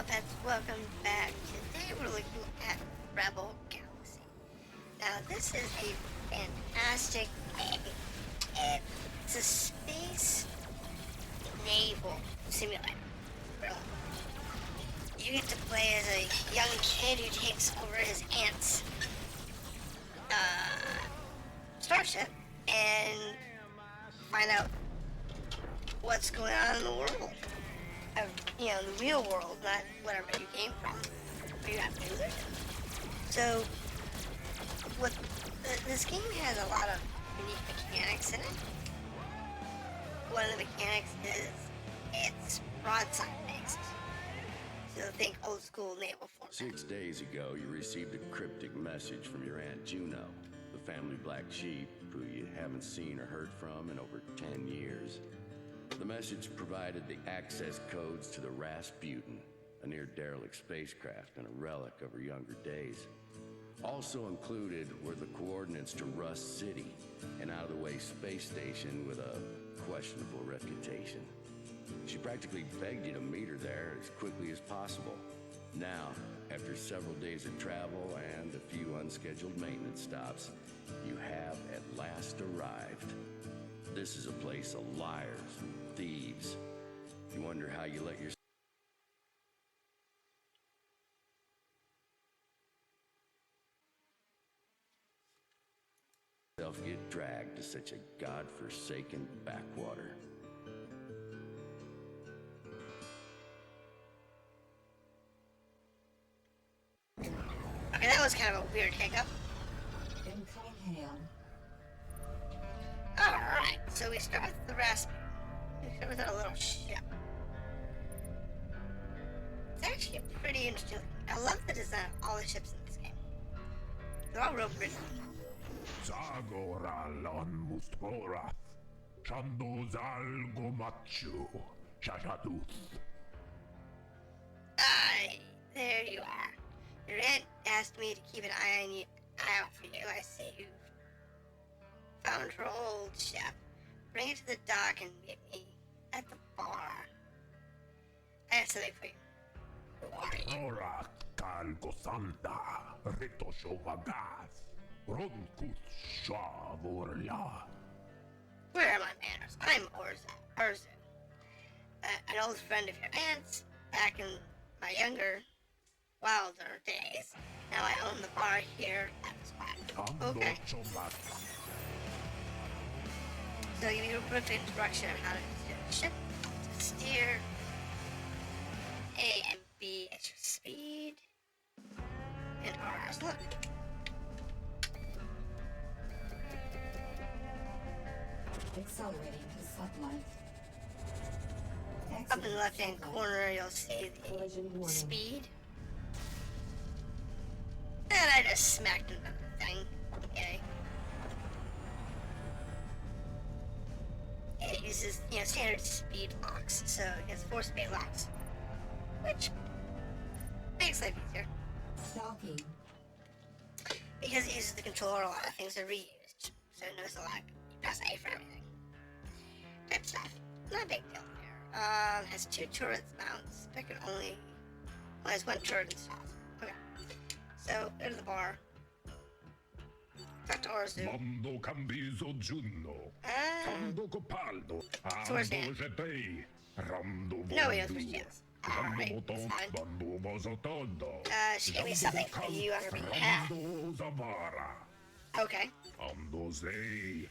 Let's welcome back. Today we're looking at Rebel Galaxy. Now this is a fantastic game. It's a space naval simulator. Really. You get to play as a young kid who takes over his aunt's starship and find out what's going on in the world. The real world, not whatever you came from, where you have to live. So, this game has a lot of unique mechanics in it. One of the mechanics is it's broadside based. So think old school naval format. 6 days ago, you received a cryptic message from your Aunt Juno, the family black sheep who you haven't seen or heard from in over 10 years. The message provided the access codes to the Rasputin, a near-derelict spacecraft and a relic of her younger days. Also included were the coordinates to Rust City, an out-of-the-way space station with a questionable reputation. She practically begged you to meet her there as quickly as possible. Now, after several days of travel and a few unscheduled maintenance stops, you have at last arrived. This is a place of liars and thieves. You wonder how you let yourself get dragged to such a godforsaken backwater. Okay, that was kind of a weird hiccup. Alright, so we start with the Rasputin. We start with a little ship. It's actually pretty interesting. I love the design of all the ships in this game. They're all real pretty. Zagoralan Mustorath, Chandozal Gomachu, Shashaduth. There you are. Your aunt asked me to keep an eye out for you. I see you've found her old ship. Bring it to the dock and meet me at the bar. I have something for you. Who are you? Ora Kalgosanda, Rito Shovagas, Ronkus Shavorla. Where are my manners? I'm Urzu. An old friend of your aunt's back in my younger, wilder days. Now I own the bar here at the spot. Okay. So I'll give you a brief introduction of how to steer the ship, to steer A and B at your speed, and R's look. Accelerating to sunlight. Up in the left-hand corner, you'll see the speed. And I just smacked into the thing. Okay. It uses, standard speed locks, so it has 4 speed locks, which makes life easier. Stalking. Because it uses the controller, a lot of things are reused, so notice a lot. You press A for everything. Type stuff. Not a big deal here. Has 2 turrets mounts. There can only, has 1 turret installed. Okay. So, go to the bar. Talk to Orzu. Mando Cambiso Juno, Tando Copaldo, Towards the Ando end. Jetei, Rando No, he knows where she is. Alright, Rando that's fine. Bando Bozotondo, She gave me something for you on her behalf. Rando Zavara, Okay. Ando Zei,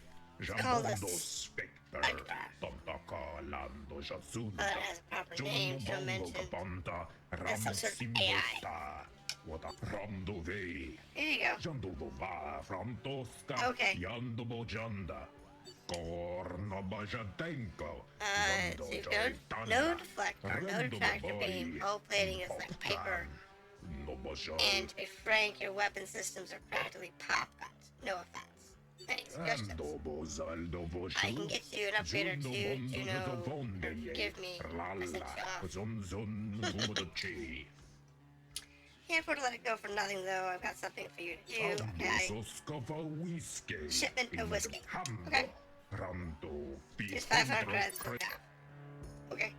called a Jabondo Spectre, Spectre. Tantaka Lando Jasunda, That has a proper name, so mention. Capanta, That's some sort of AI. Ramsimbosta, what a Rando Vei. Here you go. Jandova Frantoska, Okay. Yandobo Janda, Korno Bajatenko, So you've no deflector, no detractor beam, hull plating is like paper, and to be frank, your weapon systems are practically pop guns. No offense. Any suggestions? I can get you an upgrade or two, give me a cent off. Can't afford to let it go for nothing, though. I've got something for you to do. Okay. Shipment of whiskey. Okay. Here's 500 credits for that. Okay.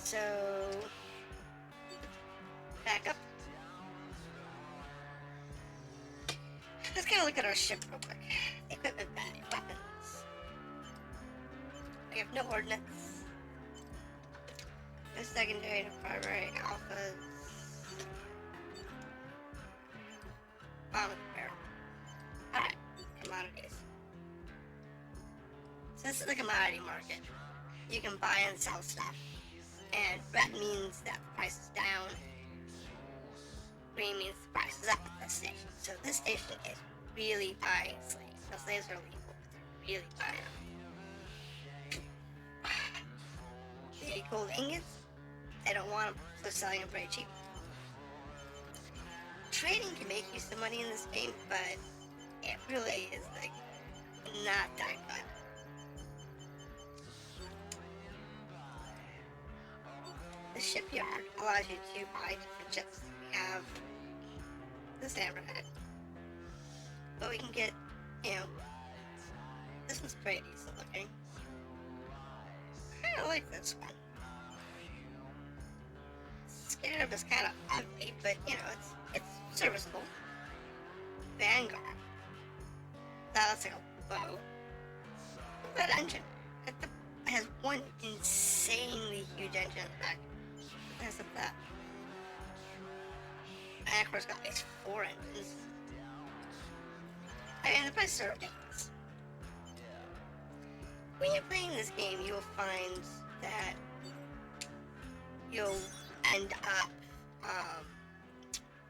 So, back up. Let's kind of look at our ship real quick. Equipment value, weapons. We have no ordnance. No secondary, no primary, alphas. Bomb repair. Alright, commodities. So this is the commodity market. You can buy and sell stuff. And red means that the price is down. Green means the price is up at this station. So this station is really buying slaves. The slaves are legal, but they're really buying them. The gold ingots, they don't want them, so they're selling them very cheap. Trading can make you some money in this game, but it really is like not that good. The shipyard allows you to buy different ships. We have this hammerhead, but we can get, this one's pretty decent looking. I kind of like this one. Scarab is kind of ugly, but it's serviceable. Vanguard. That looks like a bow. Look at that engine. It has one insanely huge engine in the back. There's that. And of course, got these 4 engines. I mean, the prices are ridiculous. When you're playing this game, you'll find that you'll end up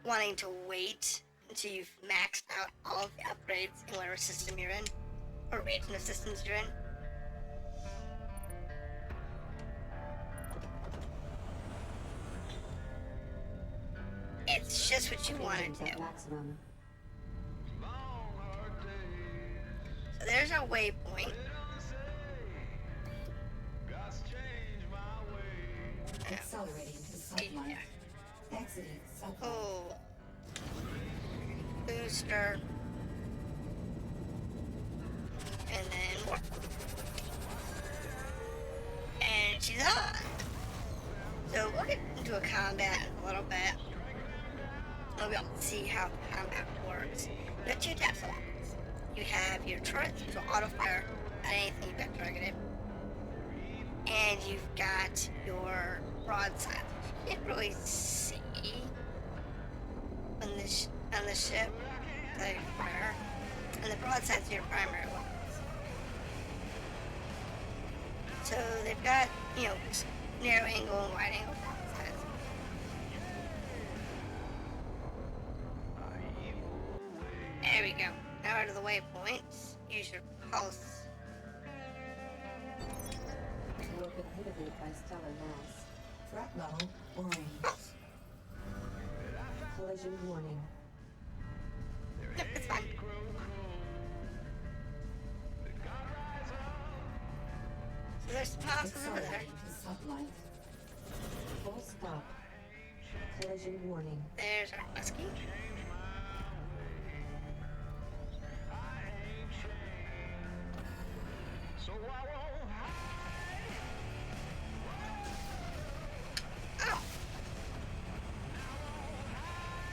wanting to wait until you've maxed out all of the upgrades in whatever system you're in, or region of systems you're in. It's just what you want to do. So there's our waypoint. Accelerating to sunlight. Exiting sunlight. Oh. Booster. And then more. And she's on. So we'll get into a combat in a little bit. We'll be able to see how the combat works. You have 2 types of weapons. You have your turrets, which will auto-fire at anything you've got targeted. And you've got your broadside. You can't really see on the ship that you fire. And the broadsides are your primary weapons. So they've got, narrow angle and wide angle broadsides. There we go. Now we're to the waypoints. Use your pulse. You are prohibited by stellar mass. Threat level orange. Collision warning. Yep, it's fine. So there's some houses over there. Accelerating to sunlight. Full stop. Collision warning. There's our muskie. Oh.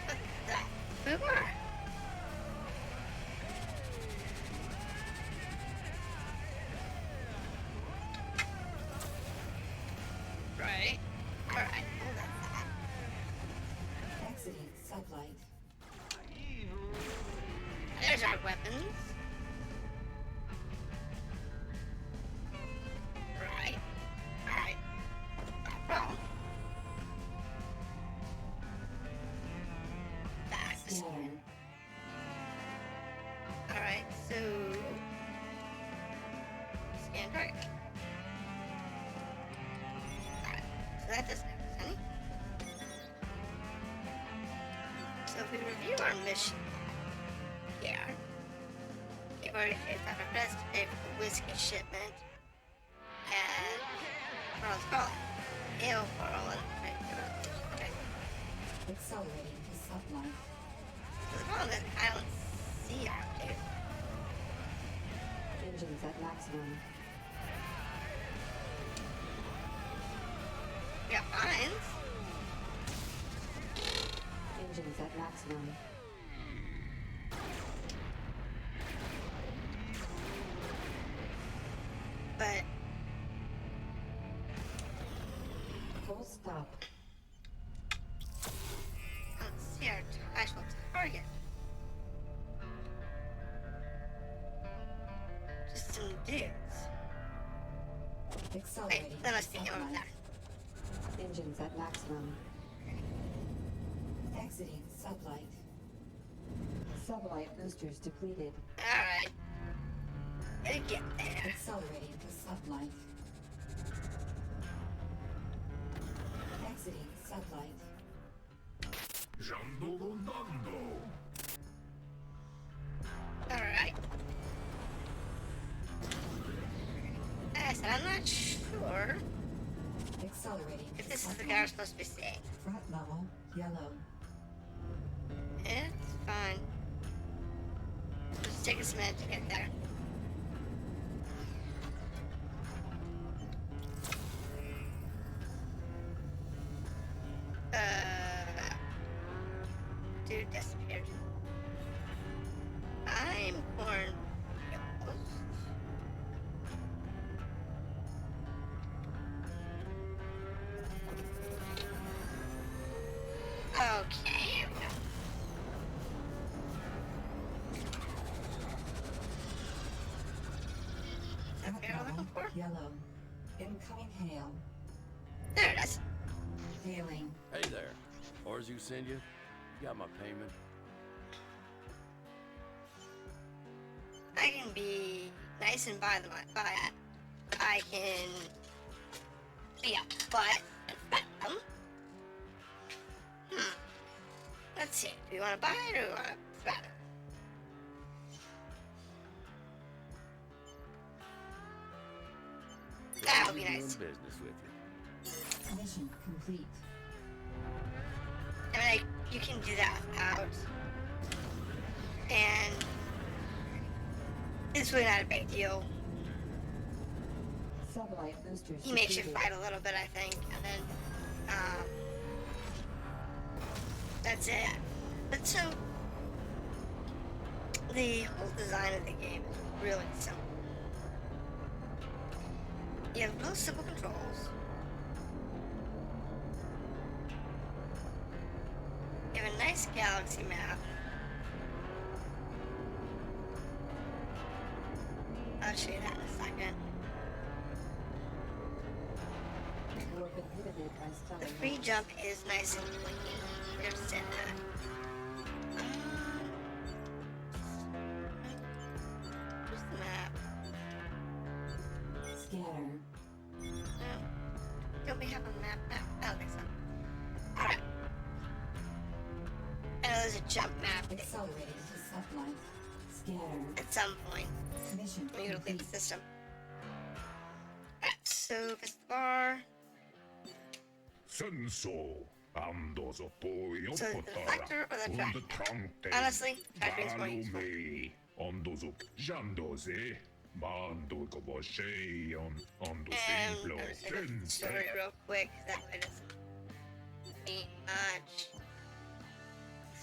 What the? Who are? Right. Alright. Hold on. Exiting sunlight. There's our weapons. Right. Alright. No problem. Back to Scanner. Alright, so scan target. Alright, so that doesn't have any. So if we review our mission here, we've already paid $500 to pay for the whiskey shipment and Pearl's Call. Ale Pearl and okay. Accelerating to sunlight. So the problem is I don't see our dude. Engines at maximum. got mines. Engines at maximum. But Full stop. let's see our actual target. Just some dudes. Wait, Accelerating. that must be him over sublight. there. Engines at maximum. Exiting sublight. Sublight boosters depleted. Alright. Gotta get there. Accelerating to sublight. Exiting sublight. Jando rondando. Alright. I said, I'm not sure Accelerating if to this is the sublight. guy we're supposed to be seeing. Front level yellow. It's fine. Just take us a minute to get there. Dude disappeared. I'm born. Okay, here we go. Front There we're level looking for. yellow. Incoming hail. There it is. Hailing. Hey there. Orders you send you? You got my payment? I can be nice and buy it. I can be a butt and bet them. Let's see. Do you want to buy it or do you want to bet it? That would be Doing nice. business with you. Mission complete. I mean, you can do that without. And it's really not a big deal. Sublight boosters He makes you depleted. fight a little bit, I think, and then that's it. But so the whole design of the game is really simple. You have real simple controls. You have a nice galaxy map. I'll show you that in a second. You have been inhibited by The stellar free mass. jump is nice and clean. There's that. Where's the map? Scanner. No. Don't we have a map? No, I don't think so. Alright. I know there's a jump map Accelerating to sublight. Scanner. at some point. Mission when you go to leave complete. the system. Alright, so press the bar. Senso. Ando so poi So the reflector or the track? trante. Honestly, tracking is more useful. me. Ando so jando se. Mando como she on do And simplo. I'm just gonna Sense. story real quick, that way it doesn't need much.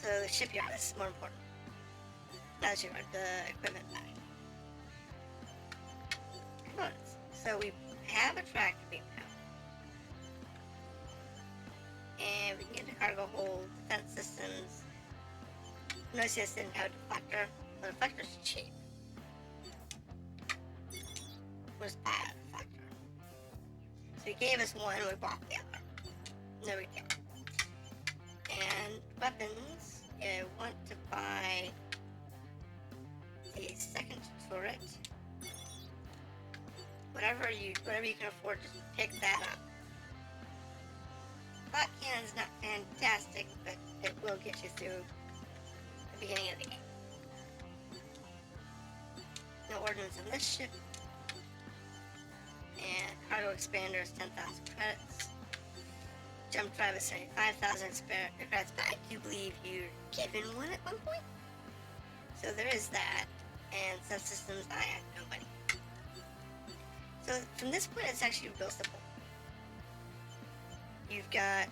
So the shipyard is more important. Not the shipyard, the equipment bag. Components. So we have a tractor beam now. And we can get the cargo hold, defense systems. Notice this didn't have a deflector. The deflector's cheap. Was bad deflector. So he gave us one and we bought the other. No big deal. And weapons, you want to buy a second turret. Whatever you can afford, just pick that up. Bot cannon's not fantastic, but it will get you through the beginning of the game. No ordnance on this ship. And cargo expander is 10,000 credits. Jump drive is 75,000 credits, but I do believe you're given one at one point. So there is that. And subsystems, I have no money. So from this point, it's actually real simple. You've got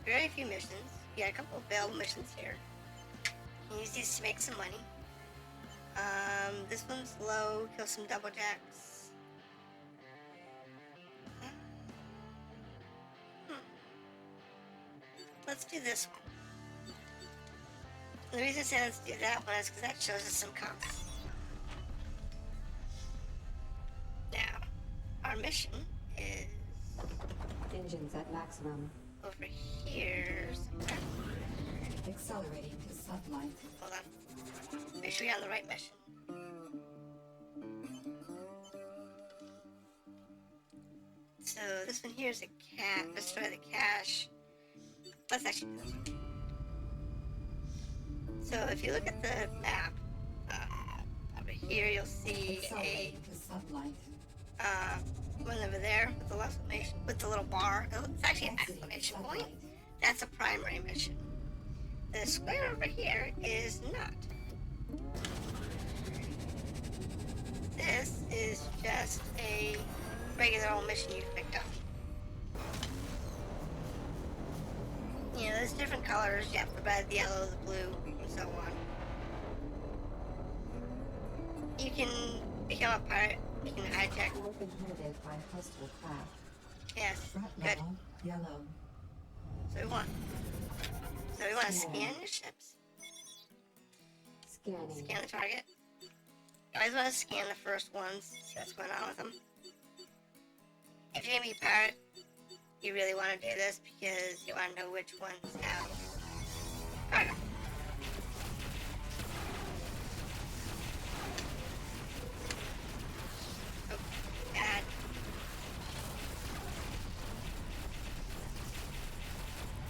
very few missions. You got a couple of available missions here. You use these to make some money. This one's low. Kill some double jacks. Let's do this one. The reason I say let's do that one is because that shows us some combat. Now, our mission is Engines at maximum. over here somewhere. Accelerating to sublight. Hold on. Make sure you're on the right mission. So this one here is a cat. Destroy the cache. Let's actually do this one. So if you look at the map, over here you'll see Accelerating to sublight. one over there with the exclamation, with the little bar. It's actually an exclamation point. That's a primary mission. The square over here is not. This is just a regular old mission you picked up. You know, there's different colors. You have the red, the yellow, the blue, and so on. You can become a pirate. You can hijack. Warp inhibited by hostile craft. Yes, Threat good. level yellow. So we want to scan your ships. Scanning. Scan the target. You always want to scan the first ones, see what's going on with them. If you're gonna be a pirate, you really want to do this because you want to know which ones have cargo. Oh, God.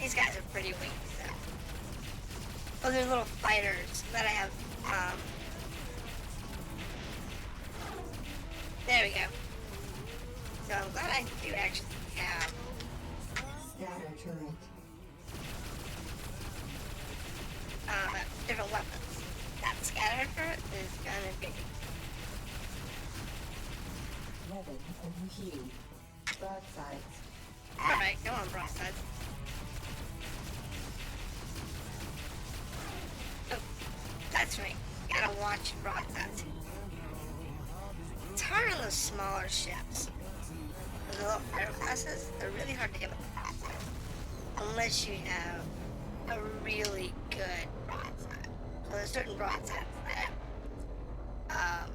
These guys are pretty weak, so. Oh, they're little fighters that I have, there we go. So I'm glad I do actually have Scatter turret. different weapons. That scatter turret is gonna be Weapon and hue. Broadsides. alright. Go on, broadsides. Oh, that's right. Gotta watch broadsides. It's hard on those smaller ships. The little fighter classes, they're really hard to hit with the broadside. Unless you have a really good broadside. So there's certain broadsides that are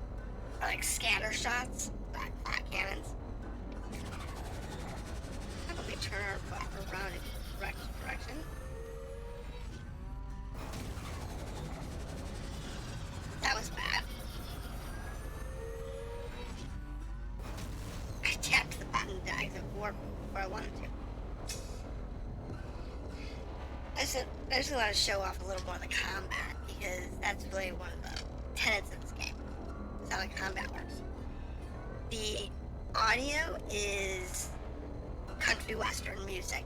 like scatter shots, like flat cannons. How about we turn our butt around in the correct direction? That was bad. I tapped the button to exit warp before I wanted to. I just want to show off a little more of the combat because that's really one of the tenets of this game. It's how the combat works. The audio is country western music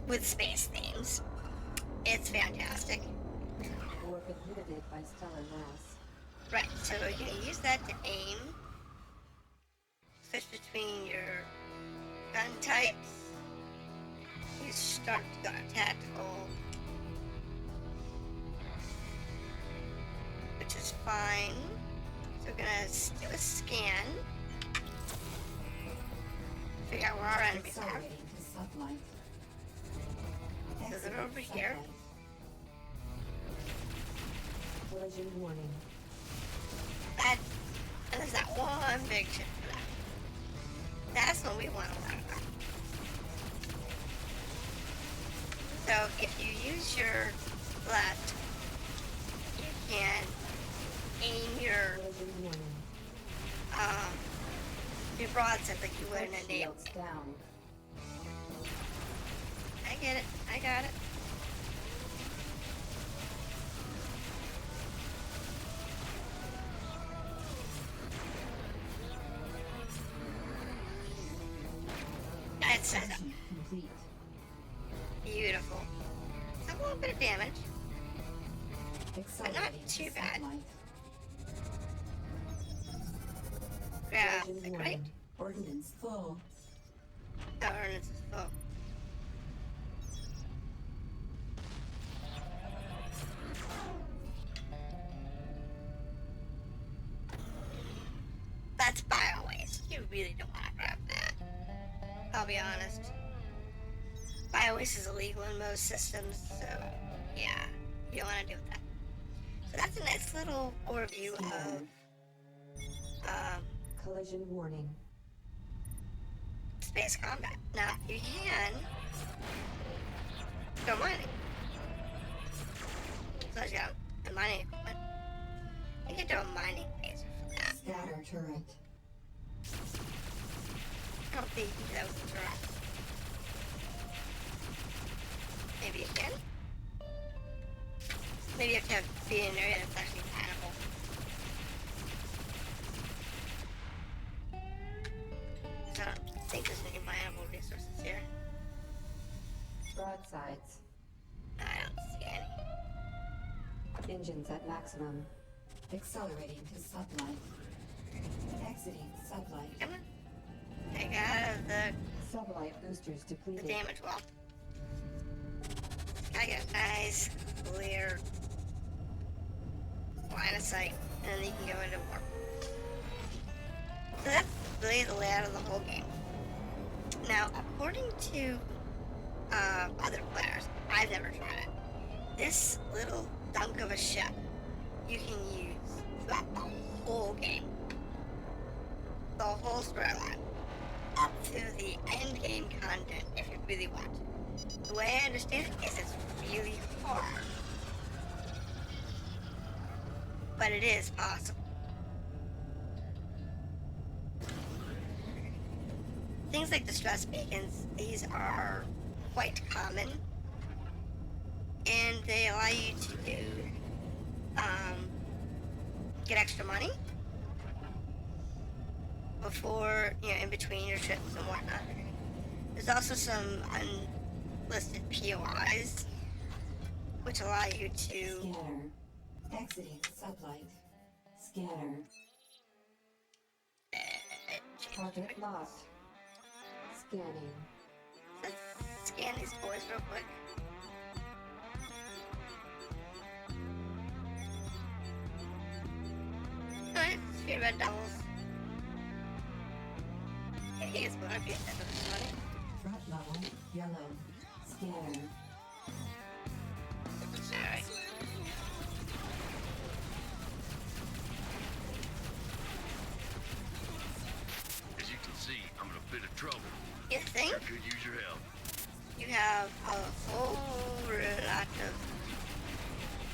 with space themes. It's fantastic. Warp inhibited by stellar mass. Right, so you can use that to aim. Switch between your gun types. You start to go to tactical, which is fine. So we're gonna do a scan. Figure out where our enemies are. Accelerating to sublight. So they're over here. Collision warning. That, and there's that one big ship for that. That's what we want to learn about. So if you use your left, you can aim your Collision warning. broadside like you would in a naval. Shields down. I get it. I got it. That's Mission complete. beautiful. A little bit of damage. Accelerating too to bad. sublight. Grab Collision the crate. warning. Ordnance full. The ordnance is full. That's biowaste. You really don't want to grab that. I'll be honest. Biowaste is illegal in most systems, so yeah, you don't want to deal with that. So that's a nice little overview of Collision warning. space combat. Now, you can go mining. So let's go. The mining equipment. You can do a mining laser for that. Scatter turret. I don't think you can do that with the turret. Maybe you can. Maybe you have to be in an area that's actually mineable. So I don't think there's any mineable resources here. Broadsides. I don't see any. Engines at maximum. Accelerating to sublight. Exiting sublight. Come on. Take out of the Sublight boosters depleted. damage wall. I get a nice, clear line of sight, and then you can go into war. So that's really the layout of the whole game. Now, according to other players, I've never tried it. This little dunk of a ship you can use throughout the whole game. The whole storyline. Up to the end game content if you really want to. The way I understand it is it's really hard. But it is possible. Things like distress beacons, these are quite common. And they allow you to do, get extra money before, in between your trips and whatnot. There's also some unlisted POIs, which allow you to... Scanner. Exiting sublight. Scanner. Target locked. Scanning. Let's scan these boys real quick. Alright, 3 red devils. Hey, it's gonna be money. Front level. Yellow. Scanner. Alright. As you can see, I'm in a bit of trouble. You think? I could use your help. You have a whole lot of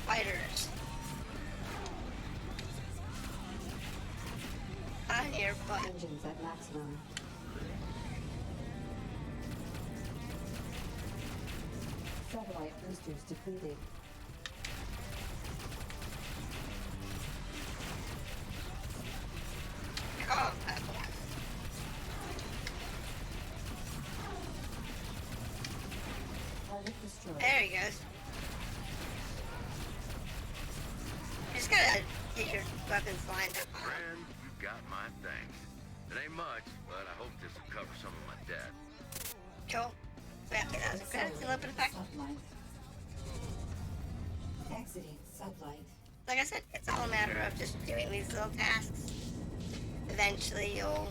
fighters on your butt. Engines at maximum. Satellite boosters depleted. Oh, that's one. Target destroyed. There he goes. You just gotta get your weapons lined up. Friend, you got my thanks. It ain't much, but I hope this will cover some of my debt. Cool. So yeah, that's a credits and a little bit of fact. Sublight. Exiting sublight. Like I said, it's all a matter of just doing these little tasks. Eventually you'll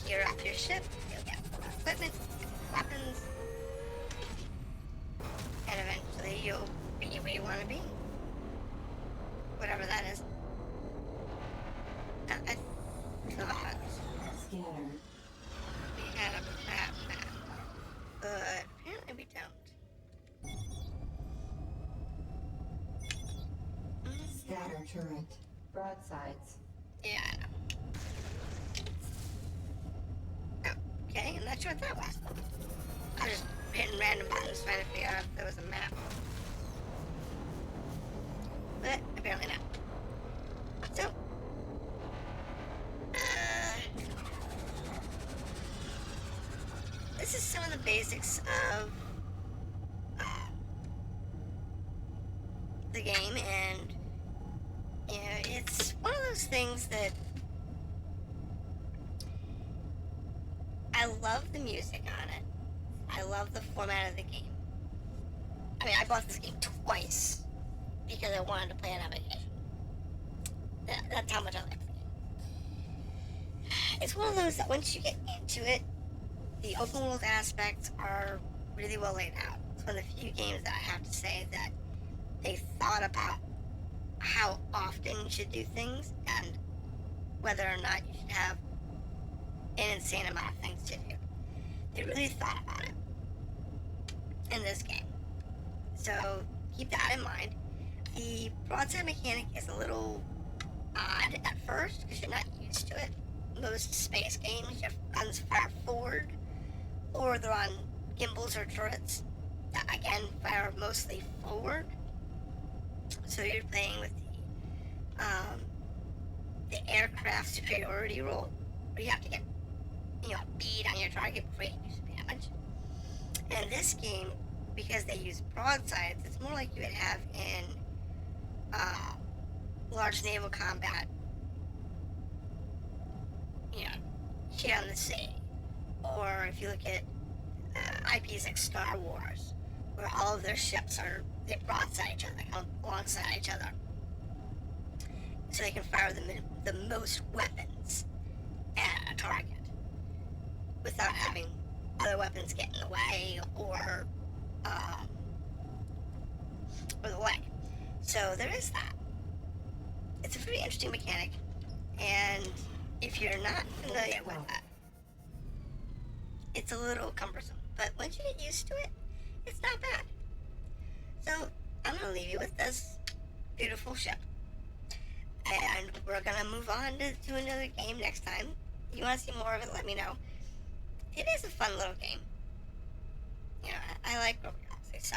gear up your ship, you'll get more equipment, weapons, and eventually you'll be where you want to be. Whatever that is. I thought Scanner. we had a map, but apparently we don't. Scatter turret. Broadsides. Yeah, I know. Okay, I'm not sure what that was. I was just hitting random buttons trying to figure out if there was a map. But apparently not. So, this is some of the basics of the game, and it's one of those things that I love the music on it. I love the format of the game. I mean, I bought this game twice because I wanted to play it on vacation. That's how much I like the game. it's one of those that once you get into it, the open world aspects are really well laid out. It's one of the few games that I have to say that they thought about how often you should do things and whether or not you should have an insane amount of things to do. They really thought about it in this game. So keep that in mind. The broadside mechanic is a little odd at first because you're not used to it. Most space games, your guns fire forward, or they're on gimbals or turrets that again fire mostly forward. So you're playing with the aircraft superiority role, where you have to get bead on your target before you can do some damage. And this game, because they use broadsides, it's more like you would have in large naval combat, here on the sea. Or if you look at IPs like Star Wars, where all of their ships they broadside each other, alongside each other. So they can fire the most weapons at a target without having other weapons get in the way or the leg. So there is that. It's a very interesting mechanic, and if you're not familiar with that, it's a little cumbersome. But once you get used to it, it's not bad. So I'm gonna leave you with this beautiful ship, and we're gonna move on to another game next time. If you want to see more of it, let me know. It is a fun little game. I like Rogue Galaxy, so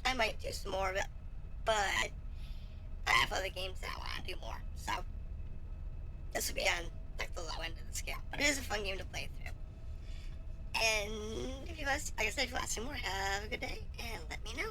I might do some more of it. But I have other games that I want to do more, so this will be on like the low end of the scale. But it is a fun game to play through. And if you guys, like I said, if you want to see more, have a good day and let me know.